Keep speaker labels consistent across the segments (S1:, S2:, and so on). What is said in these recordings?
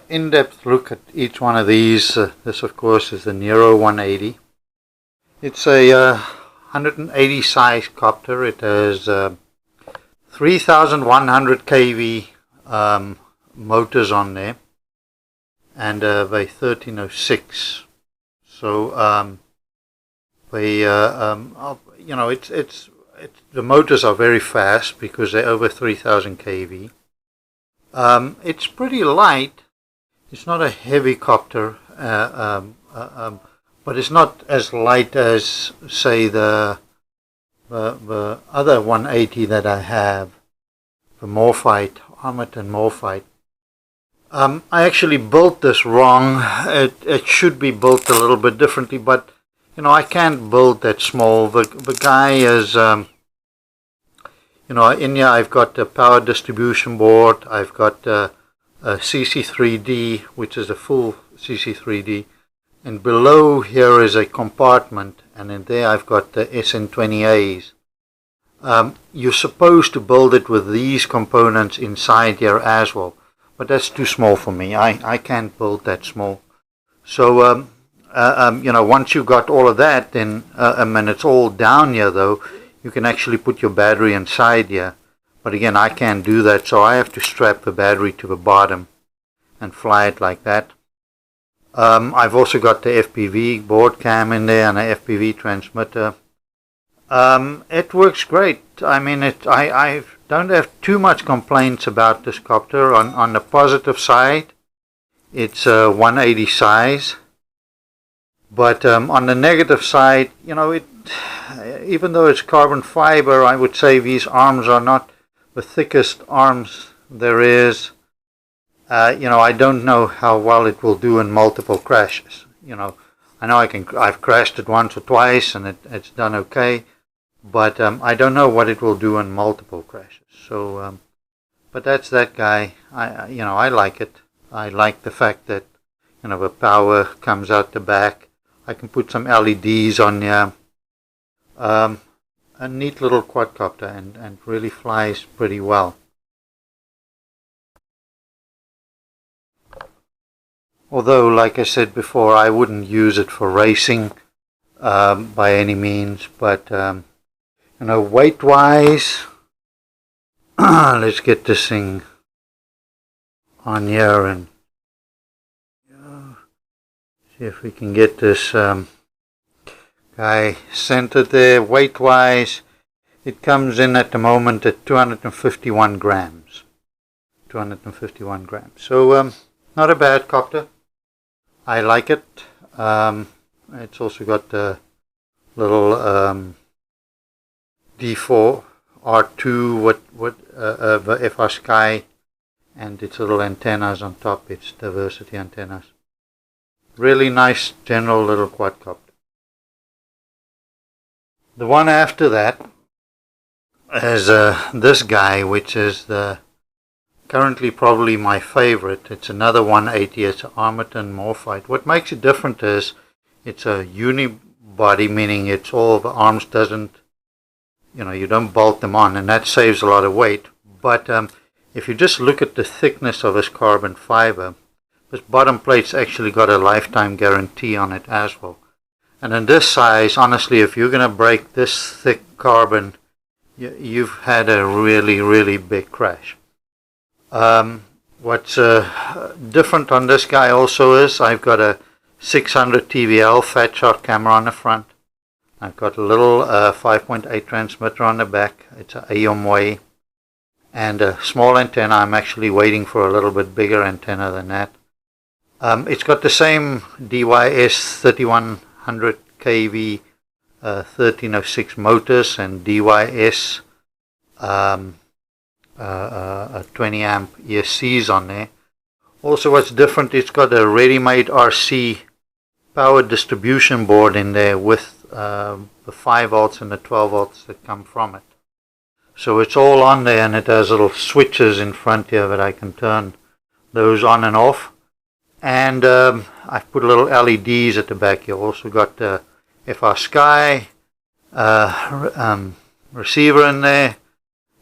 S1: in-depth look at each one of these. This of course is the NERO 180. It's a 180 size copter. It has 3100 kV motors on there, and a 1306. So the motors are very fast because they're over 3000 kV. It's pretty light. It's not a heavy copter, but it's not as light as, say, the other 180 that I have, the MORPHITE, Armattan MORPHITE. I actually built this wrong. It should be built a little bit differently, but I can't build that small. The guy is, in here I've got the power distribution board. I've got a CC3D, which is a full CC3D, and below here is a compartment, and in there I've got the SN20As. You're supposed to build it with these components inside here as well, but that's too small for me. I can't build that small. So once you've got all of that, then and it's all down here though, you can actually put your battery inside here. But again, I can't do that, so I have to strap the battery to the bottom and fly it like that. I've also got the FPV board cam in there and a FPV transmitter. It works great. I mean, I don't have too much complaints about this copter. On the positive side, it's a 180 size. But on the negative side, even though it's carbon fiber, I would say these arms are not the thickest arms there is. I don't know how well it will do in multiple crashes. I know I've crashed it once or twice and it's done okay, but I don't know what it will do in multiple crashes. So, but that's that guy. I like it. I like the fact that the power comes out the back. I can put some LEDs on there. A neat little quadcopter, and really flies pretty well. Although, like I said before, I wouldn't use it for racing by any means, but weight-wise, let's get this thing on here and see if we can get this guy centered there. Weight-wise, it comes in at the moment at 251 grams. 251 grams. So, not a bad copter. I like it. It's also got the little D4 R2 the FR Sky, and its little antennas on top. It's diversity antennas. Really nice general little quadcopter. The one after that is this guy, which is currently probably my favorite. It's another 180. It's an Armattan MORPHITE. What makes it different is it's a unibody, meaning it's all the arms doesn't, you don't bolt them on, and that saves a lot of weight. But if you just look at the thickness of this carbon fiber, this bottom plate's actually got a lifetime guarantee on it as well. And in this size, honestly, if you're going to break this thick carbon, you've had a really, really big crash. What's different on this guy also is I've got a 600 TVL fat shot camera on the front. I've got a little 5.8 transmitter on the back. It's an AOM-way. And a small antenna. I'm actually waiting for a little bit bigger antenna than that. It's got the same DYS 3100 kV 1306 motors and DYS 20 amp ESCs on there. Also, what's different, it's got a ready-made RC power distribution board in there with the 5 volts and the 12 volts that come from it. So it's all on there, and it has little switches in front here that I can turn those on and off. And I've put little LEDs at the back here. Also got the FR Sky receiver in there,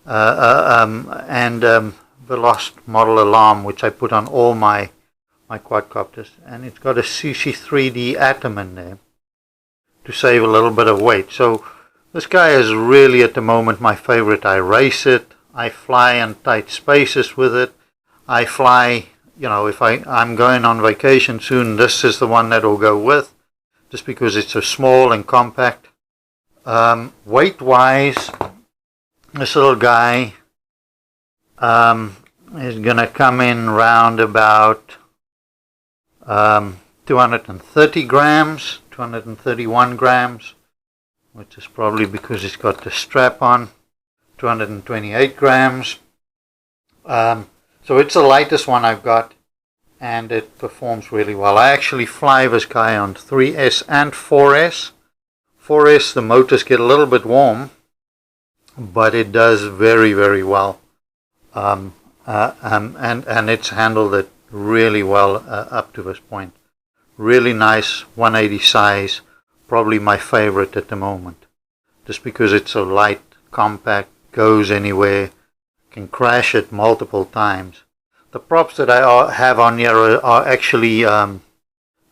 S1: and the lost model alarm, which I put on all my my quadcopters, and it's got a CC3D atom in there to save a little bit of weight. So this guy is really at the moment my favorite. I race it, I fly in tight spaces with it, I fly, you know, if I'm going on vacation soon, this is the one that will go with, just because it's so small and compact. Weight wise, this little guy is going to come in round about 230 grams, 231 grams, which is probably because it's got the strap on. 228 grams. So it's the lightest one I've got, and it performs really well. I actually fly this guy on 3S and 4S. 4S, the motors get a little bit warm, but it does very, very well. And it's handled it really well up to this point. Really nice 180 size, probably my favorite at the moment, just because it's so light, compact, goes anywhere, can crash it multiple times. The props that I have on here are actually the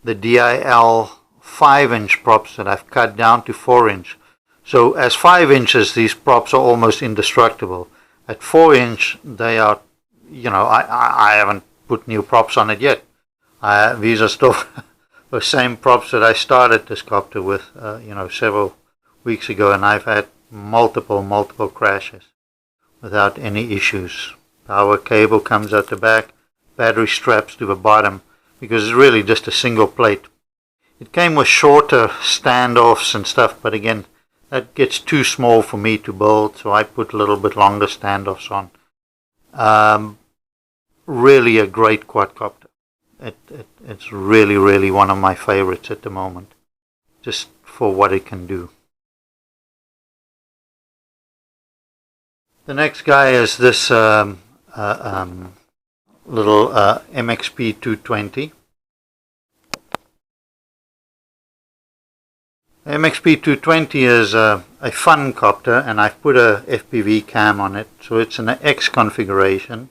S1: DIL 5-inch props that I've cut down to 4-inch. So as 5 inches, these props are almost indestructible. At 4-inch, they are, you know, I haven't put new props on it yet. These are still the same props that I started this copter with, you know, several weeks ago, and I've had multiple crashes without any issues. Power cable comes out the back, battery straps to the bottom, because it's really just a single plate. It came with shorter standoffs and stuff, but again, that gets too small for me to build, so I put a little bit longer standoffs on. Really a great quadcopter. It's really one of my favorites at the moment, just for what it can do. The next guy is this little MXP 220. The MXP 220 is a fun copter, and I've put a FPV cam on it, so it's in an X configuration.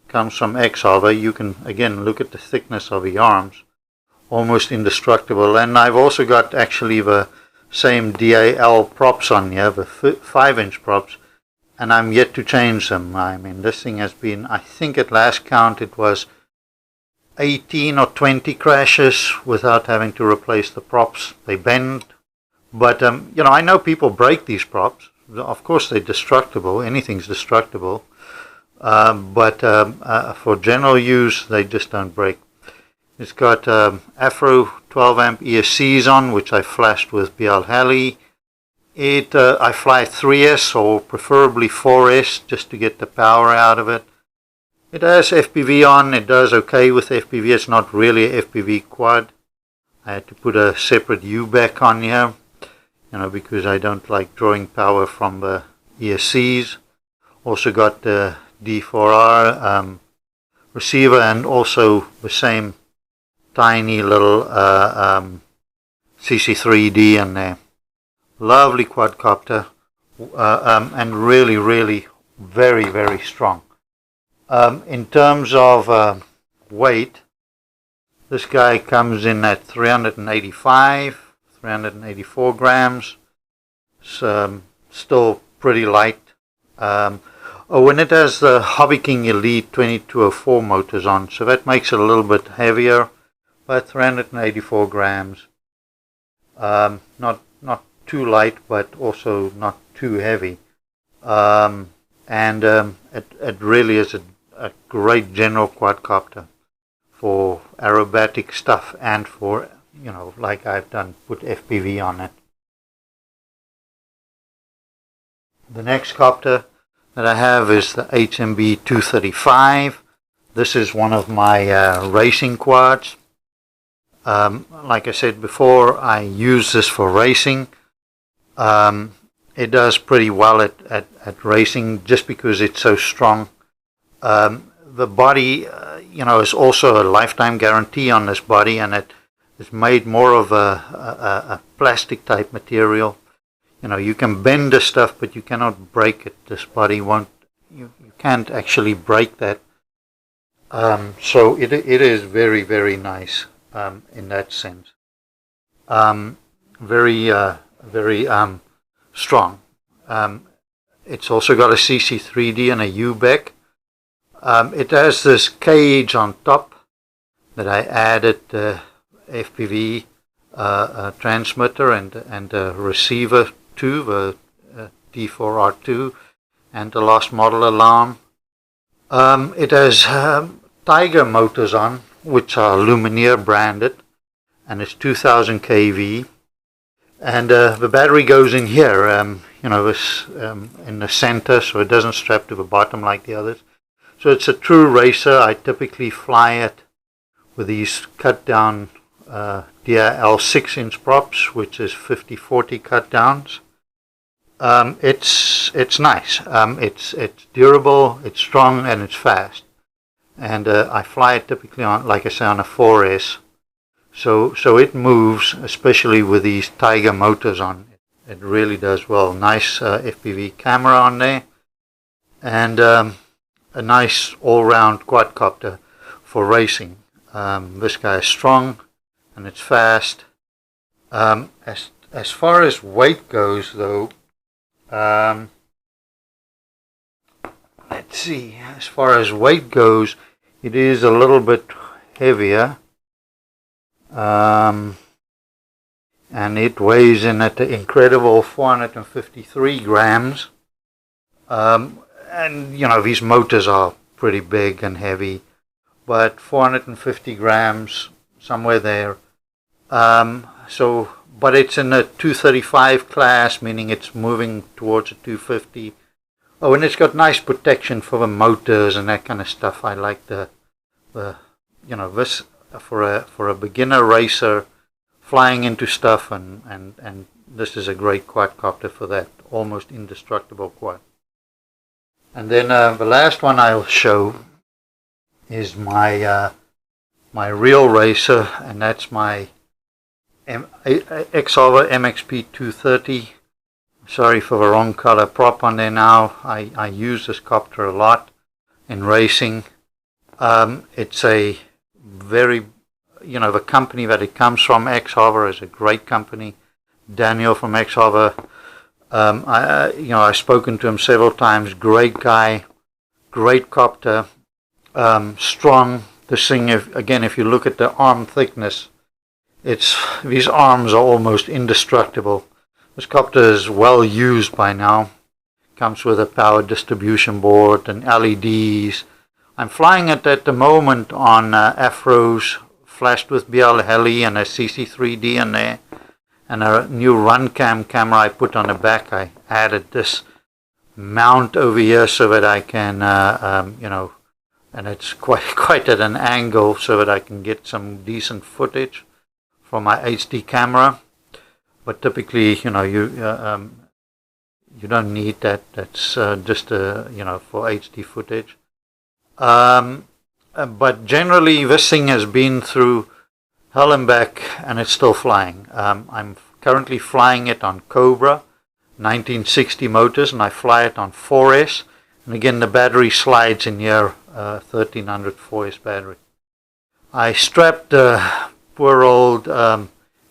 S1: Comes from XHover. You can again look at the thickness of the arms, almost indestructible. And I've also got actually the same DAL props on here, the 5-inch props, and I'm yet to change them. I mean, this thing has been, I think at last count it was 18 or 20 crashes without having to replace the props. They bend, but you know, I know people break these props. Of course they're destructible, anything's destructible, but for general use they just don't break. It's got Afro 12 amp ESCs on, which I flashed with BL Heli. I fly 3S or preferably 4S just to get the power out of it. It has FPV on. It does okay with FPV. It's not really a FPV quad. I had to put a separate U-back on here, you know, because I don't like drawing power from the ESCs. Also got the D4R receiver, and also the same tiny little CC3D in there. Lovely quadcopter, and really very strong. In terms of weight, this guy comes in at 384 grams. It's still pretty light. And it has the Hobby King Elite 2204 motors on, so that makes it a little bit heavier, but 384 grams. Not too light, but also not too heavy. It really is a great general quadcopter for aerobatic stuff, and for, you know, like I've done, put FPV on it. The next copter that I have is the HMB 235. This is one of my racing quads. Like I said before, I use this for racing. It does pretty well at racing, just because it's so strong. The body, you know, is also a lifetime guarantee on this body, and it is made more of a plastic type material. You know, you can bend the stuff, but you cannot break it. This body won't. You can't actually break that. So it is very, very nice in that sense. Very strong. It's also got a CC3D and a U-back. It has this cage on top that I added FPV transmitter and a receiver to, the D4R2, and the lost model alarm. It has Tiger motors on, which are Lumineer branded, and it's 2000 kV. And the battery goes in here, this, in the center, so it doesn't strap to the bottom like the others. So it's a true racer. I typically fly it with these cut down DRL 6-inch props, which is 50-40 cut downs. It's nice. It's durable, it's strong, and it's fast. And I fly it typically on, like I say, on a 4S. So it moves, especially with these Tiger motors on. It really does well. Nice FPV camera on there, and a nice all-round quadcopter for racing. This guy is strong and it's fast. As far as weight goes, though, let's see. As far as weight goes, it is a little bit heavier. And it weighs in at the incredible 453 grams. And these motors are pretty big and heavy, but 450 grams, somewhere there. But it's in a 235 class, meaning it's moving towards a 250. Oh, and it's got nice protection for the motors and that kind of stuff. I like this for a beginner racer flying into stuff, and this is a great quadcopter for that. Almost indestructible quad. And then the last one I'll show is my real racer, and that's my XHover MXP 230. Sorry for the wrong color prop on there now. I use this copter a lot in racing. It's a very, the company that it comes from, XHover, is a great company. Daniel from XHover, I've spoken to him several times. Great guy, great copter, strong. This thing, if you look at the arm thickness, these arms are almost indestructible. This copter is well used by now. Comes with a power distribution board and LEDs. I'm flying it at the moment on Afros, flashed with BL Heli and a CC3D in there, and a new run camera I put on the back. I added this mount over here so that I can, and it's quite at an angle so that I can get some decent footage from my HD camera. But typically, you don't need that. That's just for HD footage. But generally, this thing has been through hell and back, and it's still flying. I'm currently flying it on Cobra 1960 motors, and I fly it on 4S. And again, the battery slides in here, 1300 4S battery. I strapped a poor old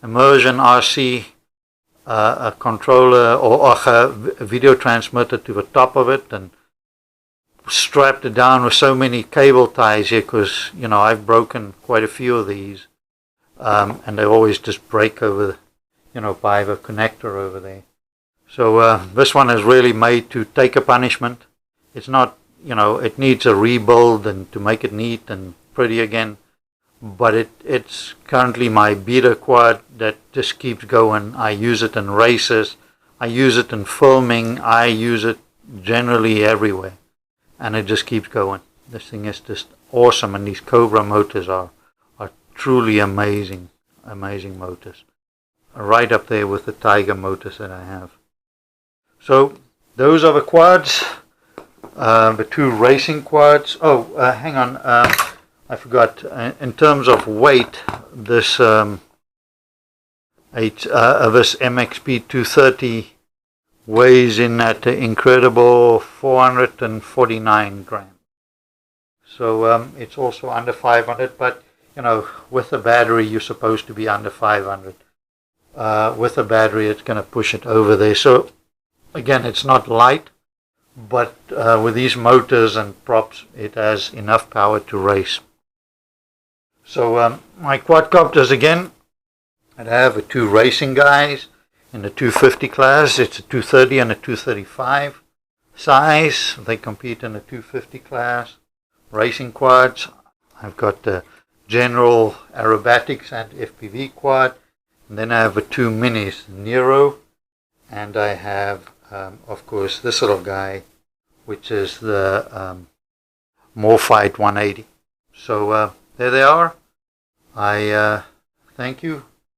S1: Immersion RC a controller or a video transmitter to the top of it, and strapped it down with so many cable ties here, because I've broken quite a few of these, and they always just break over by the connector over there. So this one is really made to take a punishment. It's not, it needs a rebuild and to make it neat and pretty again, but it's currently my beta quad that just keeps going. I use it in races, I use it in filming, I use it generally everywhere, and it just keeps going. This thing is just awesome, and these Cobra motors are truly amazing motors, right up there with the Tiger motors that I have. So those are the quads, the two racing quads. Hang on, I forgot. In terms of weight, this this MXP 230 weighs in at the incredible 449 grams. So it's also under 500, but you know, with a battery you're supposed to be under 500. With a battery it's going to push it over there. So again, it's not light, but with these motors and props it has enough power to race. So my quadcopters, again, I have two racing guys in the 250 class. It's a 230 and a 235 size. They compete in the 250 class. Racing quads. I've got the general aerobatics and FPV quad. And then I have two minis, NERO, and I have, of course, this little guy, which is the MORPHITE 180. So there they are. I thank you